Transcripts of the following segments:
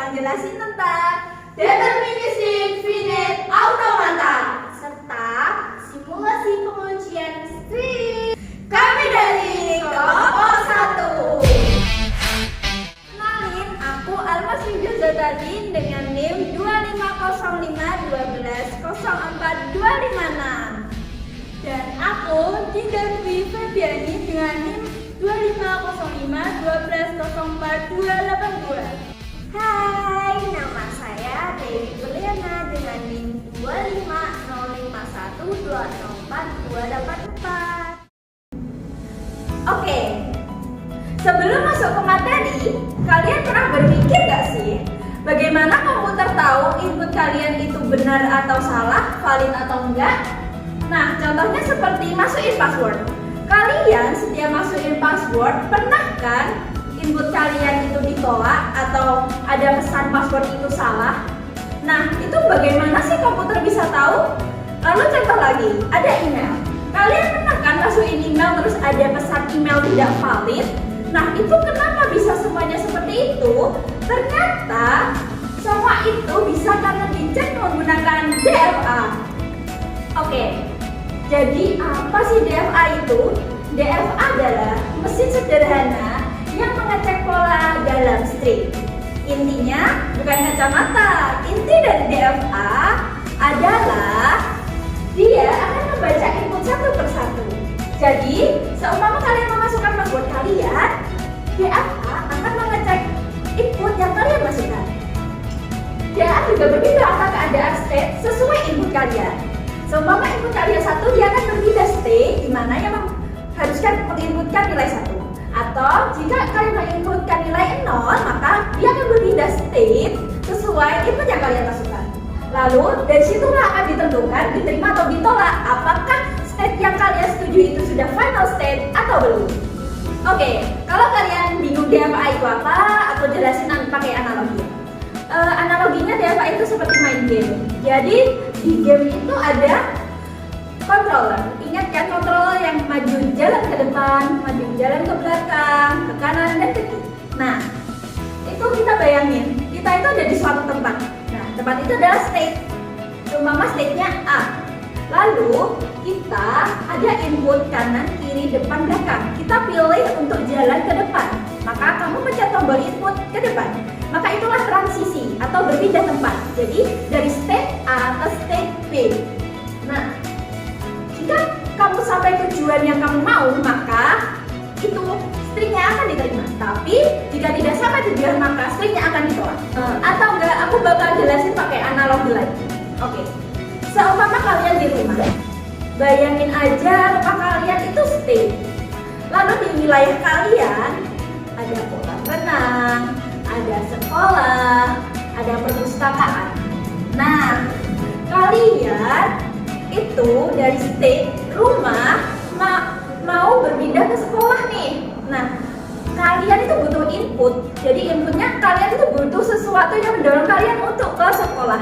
akan jelasin tentang deterministic finite automata serta simulasi pengujian string. Kami dari kelompok 1. Kenalin, aku Almas Ridho Zatadin dengan NIM 250512042556. Dan aku Dinda Dwi Febiani dengan NIM 250512048282. Hai, nama saya Dewi Juliana dengan NIM 2505120424. Oke, sebelum masuk ke materi, kalian pernah berpikir gak sih bagaimana komputer tahu input kalian itu benar atau salah, valid atau enggak? Nah, contohnya seperti masukin password. Kalian setiap masukin password, pernah kan input kalian itu ditolak atau ada pesan password itu salah? Nah, itu bagaimana sih komputer bisa tahu? Lalu contoh lagi, ada email. Kalian pernah kan masukin email terus ada pesan email tidak valid? Nah, itu kenapa bisa semuanya seperti itu? Ternyata semua itu bisa karena dicek menggunakan DFA. Oke, jadi apa sih DFA itu? DFA adalah mesin sederhana yang mengecek pola dalam string. Intinya bukan kacamata. Inti dari DFA adalah dia akan membaca input satu persatu. Jadi, seumpama kalian memasukkan password kalian, DFA akan mengecek input yang kalian masukkan. DFA juga berbeda apakah ada state sesuai input kalian. Seumpama input kalian 1, dia akan berbeda state di mana yang mengharuskan menginputkan nilai 1. Atau jika kalian menginputkan nilai 0, maka dia akan berbeda state sesuai input yang kalian masukkan. Lalu dari situlah akan ditentukan diterima atau ditolak apakah state yang kalian setuju itu sudah final state atau belum. Oke, kalau kalian bingung DFA itu apa, aku jelasin pakai analogi. Analoginya DFA itu seperti main game. Jadi di game itu ada controller. Ingat kan controller yang maju jalan ke depan, maju jalan ke belakang, ke kanan dan ke kiri. Nah, itu kita bayangin, kita itu ada di suatu tempat. Nah, tempat itu adalah state. Umpama state-nya A. Lalu kita ada input kanan, kiri, depan, belakang. Kita pilih untuk jalan ke depan. Maka kamu pencet tombol input ke depan. Maka itulah transisi atau berpindah tempat. Jadi dari state A ke state B. Nah, jika kamu sampai tujuan yang kamu mau, maka itu stringnya akan diterima. Tapi jika tidak sampai tujuan, maka stringnya akan ditolak. Atau enggak, aku bakal jelasin pakai analogi lagi. Oke, seumpama kalian di rumah, bayangin aja rumah kalian itu state. Lalu di wilayah kalian ada kolam renang, ada sekolah, ada perpustakaan. Nah, kalian itu dari state rumah mau berpindah ke sekolah nih. Nah, kalian itu butuh input. Jadi inputnya kalian itu butuh sesuatu yang mendorong kalian untuk ke sekolah.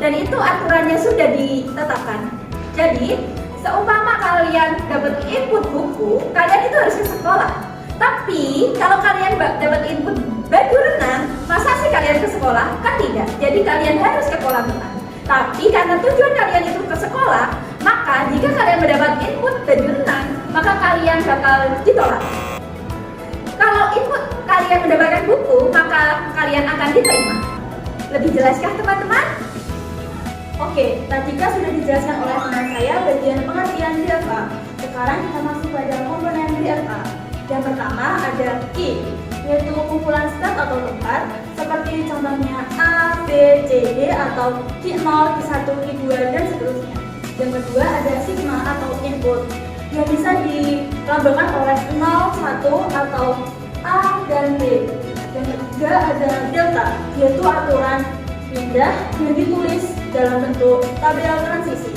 Dan itu aturannya sudah ditetapkan. Jadi seumpama kalian dapat input buku, kalian itu harus ke sekolah. Tapi kalau kalian dapat input baju renang, masa sih kalian ke sekolah? Kan tidak. Jadi kalian harus ke kolam renang. Tapi karena tujuan kalian itu ke sekolah, maka jika kalian mendapat input baju renang, maka kalian bakal ditolak. Kalau input kalian mendapatkan buku, maka kalian akan diterima. Lebih jelaskah teman-teman? Oke, tadi sudah dijelaskan oleh teman saya bagian pengertian DFA. Sekarang kita masuk pada komponen DFA. Yang pertama ada key, yaitu kumpulan state atau tempat, seperti contohnya A, B, C, D atau key 0, key 1, key 2, dan seterusnya. Yang kedua ada sigma atau input, yang bisa dilambangkan oleh 0, 1 atau A dan B. Yang ketiga ada delta, yaitu aturan pindah yang ditulis dalam bentuk tabel transisi.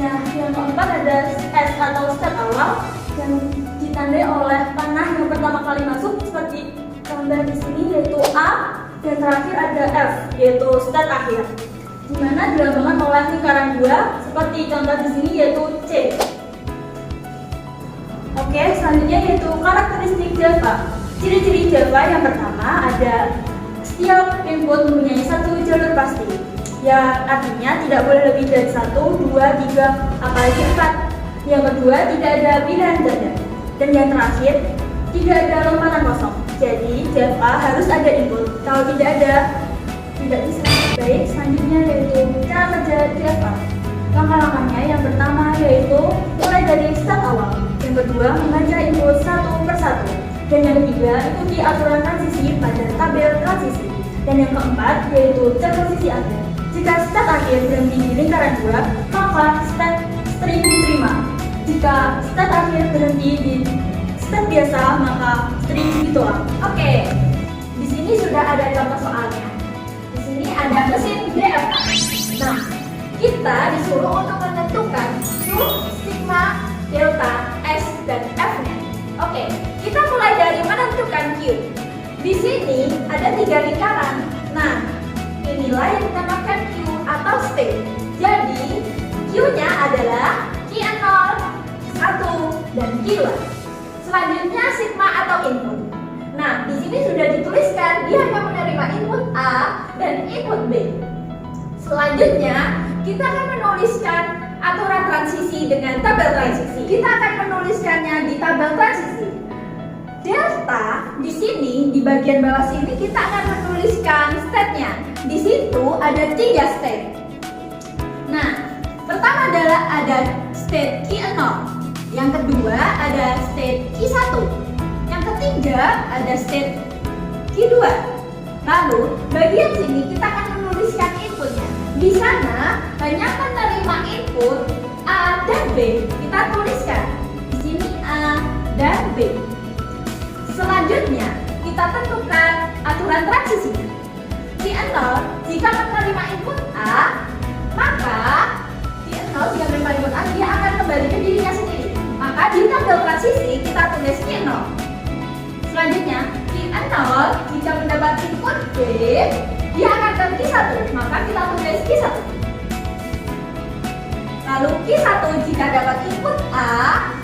Nah, yang keempat ada S atau state awal yang ditandai oleh panah yang pertama kali masuk seperti gambar di sini yaitu A, dan terakhir ada F yaitu state akhir, di mana dilambangkan oleh lingkaran 2 seperti contoh di sini yaitu C. Oke, selanjutnya yaitu karakteristik Java. Ciri-ciri Java yang pertama ada Setiap input mempunyai satu jalur pasti, ya artinya tidak boleh lebih dari 1, 2, 3, apalagi 4. Yang kedua, tidak ada pilihan ganda. Dan yang terakhir, tidak ada lompatan kosong. Jadi DFA harus ada input. Kalau tidak ada, tidak bisa. Baik, selanjutnya yaitu cara kerja DFA. Langkah-langkahnya yang pertama yaitu mulai dari step awal. Yang kedua, membaca input satu persatu. Dan yang ketiga, ikuti aturan transisi pada tabel transisi. Dan yang keempat, yaitu cek posisi akhir. Jika stat akhir berhenti di lingkaran 2, maka stat string diterima. Jika stat akhir berhenti di stat biasa, maka string ditolak. Oke, di sini sudah ada contoh soalnya. Di sini ada mesin DFA. Nah, kita disuruh untuk menentukan Q, sigma, delta, S, dan F-nya. Oke, kita mulai dari menentukan Q. Di sini ada 3 lingkaran. Nah, inilah yang dinamakan Q atau state. Jadi, Q-nya adalah Q0, 1, dan Q2. Selanjutnya sigma atau input. Nah, di sini sudah dituliskan dia hanya menerima input A dan input B. Selanjutnya, kita akan menuliskan aturan transisi dengan tabel transisi. Kita akan menuliskannya di tabel transisi. Delta di sini di bagian bawah sini kita akan menuliskan state-nya. Di situ ada 3 state. Nah, pertama adalah ada state Q0. Yang kedua ada state Q1. Yang ketiga ada state Q2. Lalu bagian sini kita akan menuliskan inputnya. Di sana hanya menerima input A dan B. Kita tuliskan di sini A dan B. Selanjutnya kita tentukan aturan transisi. Q0 jika menerima input A, maka Q0 jika menerima input A dia akan kembali ke dirinya sendiri. Maka di tabel transisi kita tulis Q0. Selanjutnya Q0 jika mendapat input B, dia akan ke Q1, maka kita tulis Q1. Lalu Q1 jika dapat input A,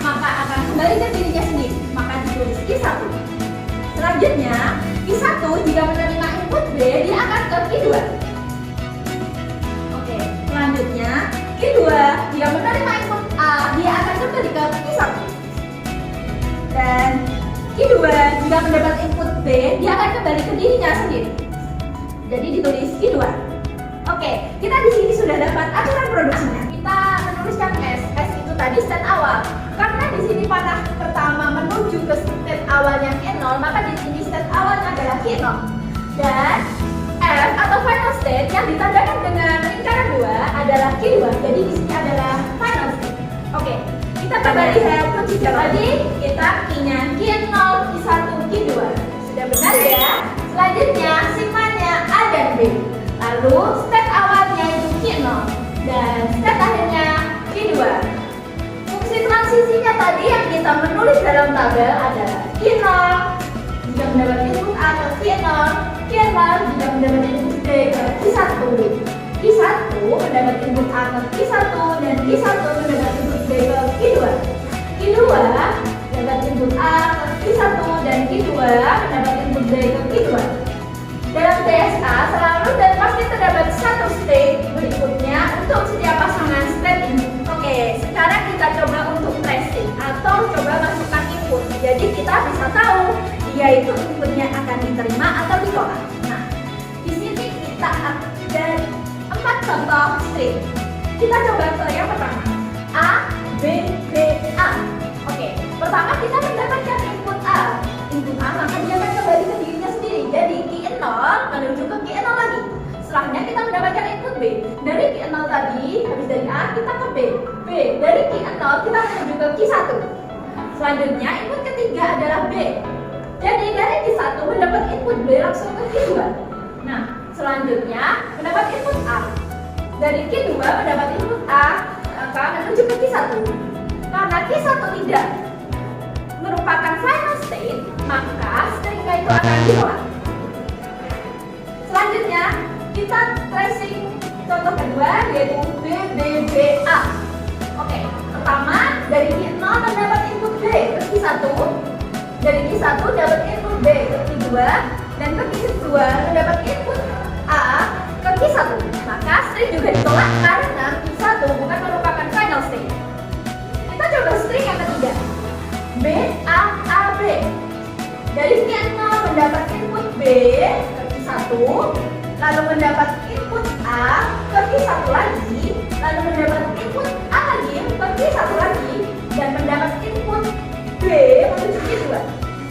maka akan kembali ke dirinya sendiri, maka ditulis Q1. Selanjutnya, Q1 jika menerima input B, dia akan ke Q2. Oke, selanjutnya Q2 jika menerima input A, dia akan kembali ke Q1. Dan Q2 jika mendapat input B, dia akan kembali ke dirinya sendiri. Jadi ditulis Q2. Oke, kita di sini sudah dapat aturan produksinya. Kita menuliskan S. S itu tadi state awal. Karena di sini panah pertama menuju ke state awalnya Q0, maka di sini state awalnya adalah Q0. Dan F atau final state yang ditandakan dengan lingkaran 2 adalah Q2. Jadi di sini adalah final state. Oke, kita coba lihat kunci tadi. Kita Q-nya Q0, Q1, Q2. Sudah benar ya? Selanjutnya sigmanya A dan B. Lalu state awalnya itu Q0 dan state akhirnya Q2. Fungsi transisinya tadi yang kita menulis dalam tabel adalah Q0 jika mendapat input A ke Q0, Q0 jika mendapat input B ke Q1. Q1 mendapat input A ke Q1 dan Q1 mendapat input B ke Q2. Q2 mendapat input A ke Q1 dan Q2 mendapat input B ke Q2. Dalam DSA selalu dan pasti terdapat satu state berikutnya untuk setiap pasangan state ini. Oke, sekarang kita coba untuk tracing atau coba masukkan input. Jadi kita bisa tahu dia itu inputnya akan diterima atau ditolak. Nah, di sini kita ada 4 contoh string. Kita coba ke yang pertama. A, B, B, A. Oke, pertama kita mendapatkan input A. Input A maka dia akan kembali ke dirinya sendiri. Jadi Q0 menuju ke Q0 lagi. Setelahnya kita mendapatkan input B. Dari Q0 tadi, habis dari A kita ke B. B, dari Q0 kita menuju ke Q1. Selanjutnya input ketiga adalah B. Jadi dari Q1 mendapat input B langsung ke Q2. Nah, selanjutnya mendapat input A. Dari Q2 mendapat input A, maka menuju ke Q1. Karena Q1 tidak merupakan final state, maka stringnya itu akan ditolak. Selanjutnya kita tracing contoh kedua yaitu B, B, B, A. Oke, pertama dari Q0 mendapat input B ke Q1, dari Q1 dapat input B ke Q2, dan ke Q2 mendapat string juga ditolak karena Q1 bukan merupakan final state. Kita coba string yang ketiga, B, A, A, B. Dari sekian 0 mendapat input B ke Q1, lalu mendapat input A ke Q1 lagi, lalu mendapat input A lagi ke Q1 lagi, dan mendapat input B menuju Q2.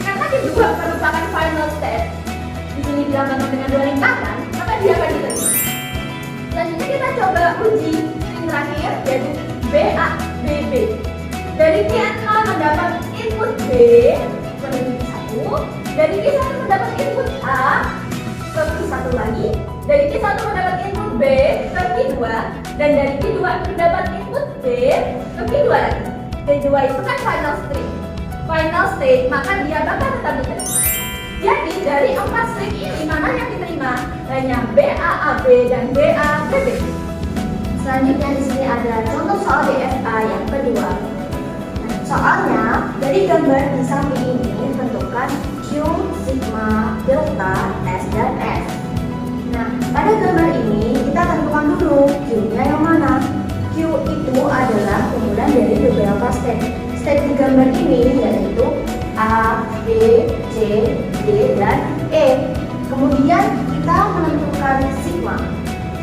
Karena Q2 merupakan final state, di sini dilambangkan dengan 2 lingkaran, maka dia akan diterima. Selanjutnya kita coba uji yang terakhir, yaitu BA, BB. Dari Q0 mendapat input B menuju Q1, dari Q1 mendapat input A ke Q1 lagi, dari Q1 mendapat input B ke Q2, dan dari Q2 mendapat input B ke Q2 lagi. Q2 itu kan final state, maka dia bakal tetap diterima. Jadi dari 4 string ini mana yang diterima? Hanya BAAB dan BABB. Selanjutnya di sini ada contoh soal DFA yang kedua. Soalnya dari gambar di samping ini tentukan Q, sigma, delta, S, dan S. Nah, pada gambar ini kita tentukan dulu Q-nya yang mana. Q itu adalah kumpulan dari beberapa state. State di gambar ini yaitu A, B, C, D, dan E. Kemudian kita menentukan sigma.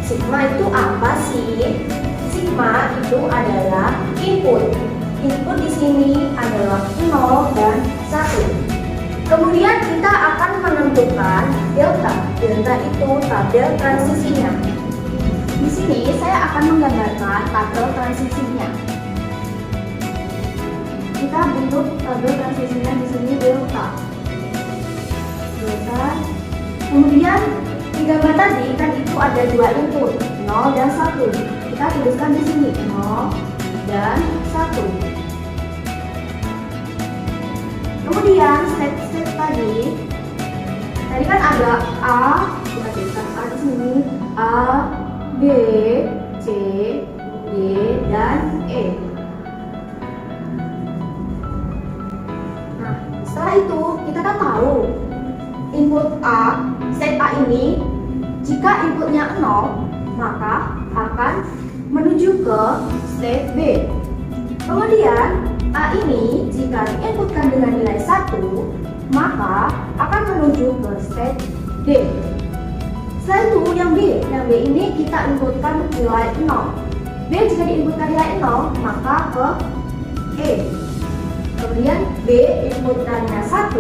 Sigma itu apa sih? Sigma itu adalah input. Input di sini adalah 0 dan 1. Kemudian kita akan menentukan delta. Delta itu tabel transisinya. Di sini saya akan menggambarkan tabel transisinya. Kita bentuk tabel transisinya di sini delta. Kemudian di gambar tadi kan itu ada 2 input, 0 dan 1. Kita tuliskan di sini 0 dan 1. Kemudian step tadi kan ada A, kita tuliskan A di sini, A, B, C, D, dan E. Nah, setelah itu kita kan tahu input A, state A ini jika inputnya 0 maka akan menuju ke state B. Kemudian A ini jika diinputkan dengan nilai 1 maka akan menuju ke state D. Setelah itu yang B ini kita inputkan nilai 0. B jika diinputkan nilai 0 maka ke E. Kemudian B inputkannya 1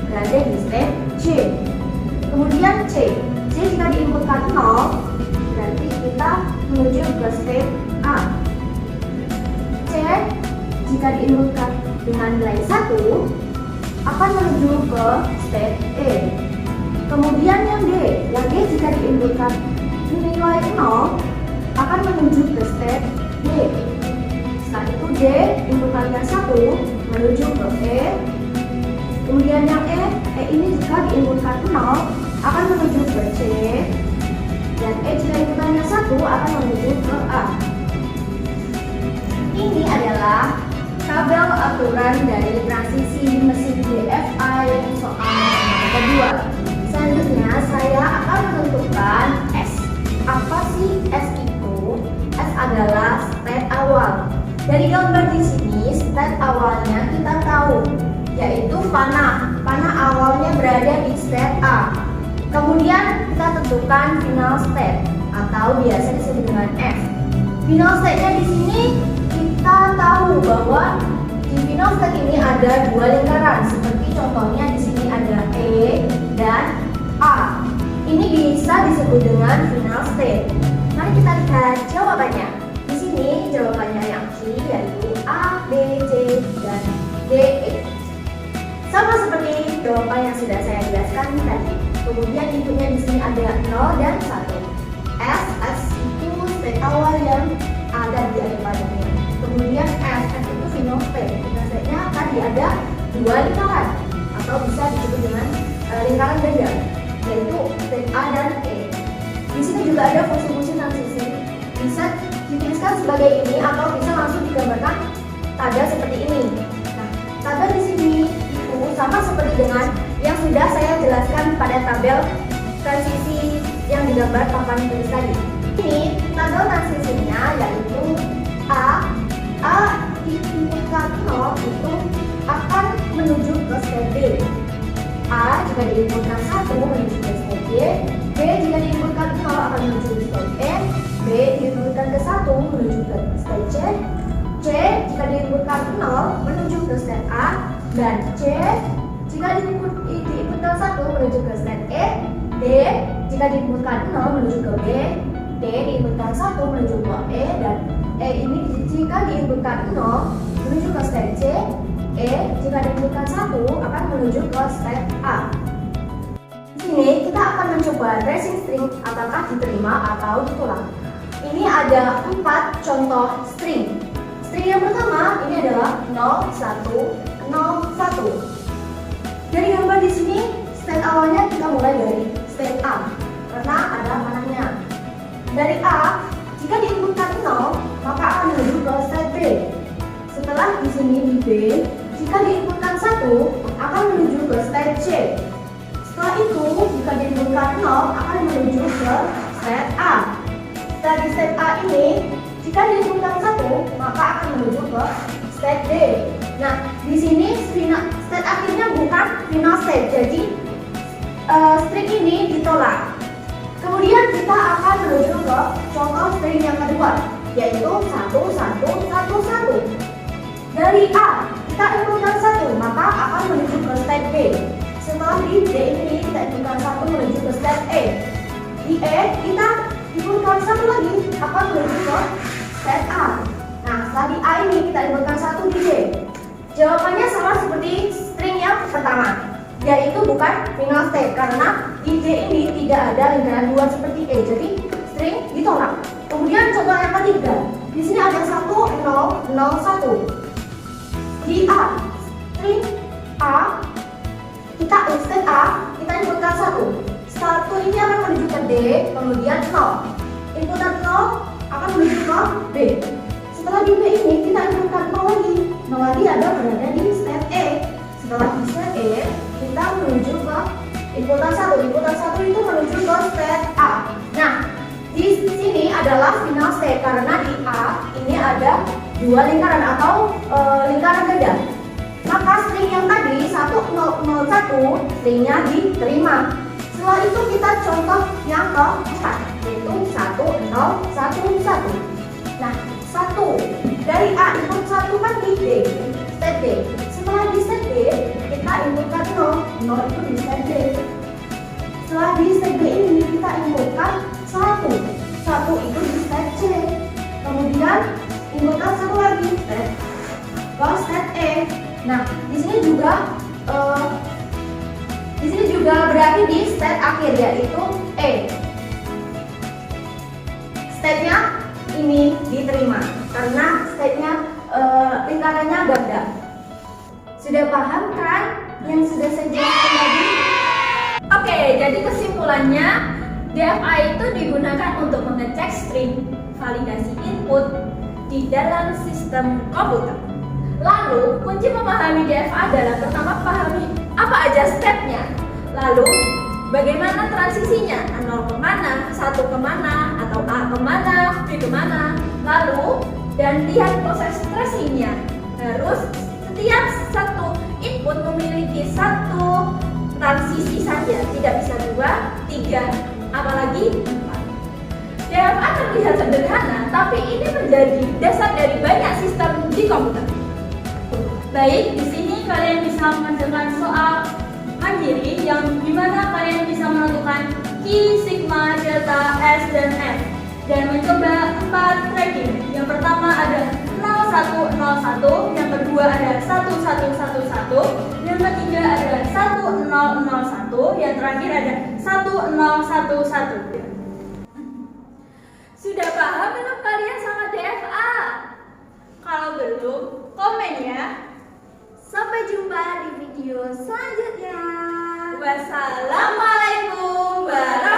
berada di step C. Kemudian C jika diinputkan 0 berarti kita menuju ke step A. C jika diinputkan dengan nilai 1 akan menuju ke step E. Kemudian yang D jika diinputkan nilai 0 akan menuju ke step D. Setelah itu D inputannya 1 menuju ke E. Kemudian yang E ini jika diinputkan 0 akan menuju ke C, dan E jika inputannya 1 akan menuju ke A. Ini adalah tabel aturan dari transisi mesin DFA yang soal kedua. Selanjutnya saya akan menentukan S. Apa sih S itu? S adalah state awal. Dari gambar di sini state awalnya kita tahu, yaitu panah. Panah awalnya berada di state A. Kemudian kita tentukan final state atau biasa disebut dengan F. Final state-nya di sini kita tahu bahwa di final state ini ada 2 lingkaran, seperti contohnya di sini ada E dan A. Ini bisa disebut dengan final state. Mari kita lihat jawabannya. Di sini jawabannya yang C yaitu A, B, C, dan D, E. Sama seperti jawaban yang sudah saya jelaskan tadi. Kemudian inputnya di sini ada 0 dan 1. S itu state awal yang ada di padanya. Kemudian F itu final state. Final state-nya tadi ada 2 lingkaran atau bisa disebut dengan lingkaran beda, yaitu state A dan E. Di sini juga ada fungsi-fungsi transisi. Bisa dituliskan sebagai ini atau bisa langsung digambarkan tabel seperti ini. Nah, tabel di sini itu sama seperti dengan yang sudah saya jelaskan pada tabel transisi yang digambar papan tulis tadi. Ini kita tahu transisinya yaitu A diinputkan 0 itu akan menuju ke step B. A jika diinputkan 1 menuju ke step B, B jika diinputkan 0 akan menuju ke step E, B diinputkan ke 1 menuju ke step C jika diinputkan 0 menuju ke step A, dan C jika diinputkan 1 menuju ke step E, D jika diinputkan 0 menuju ke B, D diinputkan 1 menuju ke E, dan E ini jika diinputkan 0 menuju ke step C, E jika diinputkan 1 akan menuju ke step A. Di sini kita akan mencoba tracing string apakah diterima atau ditolak. Ini ada 4 contoh string. String yang pertama ini adalah 0, 1, 0, 1. Dari gambar di sini, step awalnya kita mulai dari step A karena ada panahnya. Dari A, jika diinputkan 0, maka akan menuju ke step B. Setelah di sini di B, jika diinputkan 1, akan menuju ke step C. Setelah itu, jika diinputkan 0, akan menuju ke step A. Setelah di step A ini, jika diinputkan 1, maka akan menuju ke step D. Nah, di sini step akhirnya bukan final step, jadi string ini ditolak. Kemudian kita akan menuju ke contoh string yang kedua, yaitu 1, 1, 1, 1. Dari A, kita inputkan 1, maka akan menuju ke step B. Setelah di D ini, kita inputkan 1 menuju ke step E. Di E, kita inputkan 1 lagi, akan menuju ke step A. Nah, setelah di A ini, kita inputkan 1 di D. Jawabannya sama seperti string yang pertama, yaitu bukan final step karena di D ini tidak ada lingkaran luar seperti E, jadi string ditolak. Kemudian contoh yang ketiga, di sini ada 1, 0, 0, 1. Di A, string A, step A, kita inputkan 1. 1 ini akan menuju ke D, kemudian 0. Inputan 0 akan menuju ke B. Setelah di B ini, kita inputkan 0 lagi. 0 lagi ada berada di step E. Setelah di step E, kita menuju ke inputan 1. Inputan 1 itu menuju ke step A. Nah, di sini adalah final step karena di A ini ada 2 lingkaran atau lingkaran ganda. Maka string yang tadi 1001 stringnya diterima. Setelah itu kita contoh yang keempat, yaitu 1011. Nah, 1 dari A input 1 kan di D, step D. Setelah di step D, kita inputkan 0 itu di step D. Setelah di step D ini kita inputkan 1 itu di step C. Kemudian inputkan 1 lagi ke step E. Nah, di sini juga berarti di step akhir, yaitu E. Stepnya ini diterima karena stepnya lingkarannya ganda. Sudah paham kan yang sudah saya jelaskan tadi? Oke, jadi kesimpulannya DFA itu digunakan untuk mengecek string validasi input di dalam sistem komputer. Lalu, kunci memahami DFA adalah pertama pahami apa aja stepnya. Lalu, bagaimana transisinya, 0 kemana, 1 kemana, atau A kemana, B kemana. Lalu, dan lihat proses tracingnya. Terus, setiap satu input memiliki satu transisi saja, tidak bisa 2, 3, apalagi 4. DFA terlihat sederhana, tapi ini menjadi dasar dari banyak sistem di komputer. Baik, di sini kalian bisa mengerjakan soal mandiri yang dimana kalian bisa menentukan Q, Sigma, Delta, S, dan F dan mencoba 4 tracking. Yang pertama ada 0101, yang kedua ada 1111, yang ketiga ada 1001, yang terakhir ada 1011. Sudah paham belum kalian sama DFA? Kalau belum, komen ya. Sampai jumpa di video selanjutnya. Wassalamualaikum warahmatullahi wabarakatuh.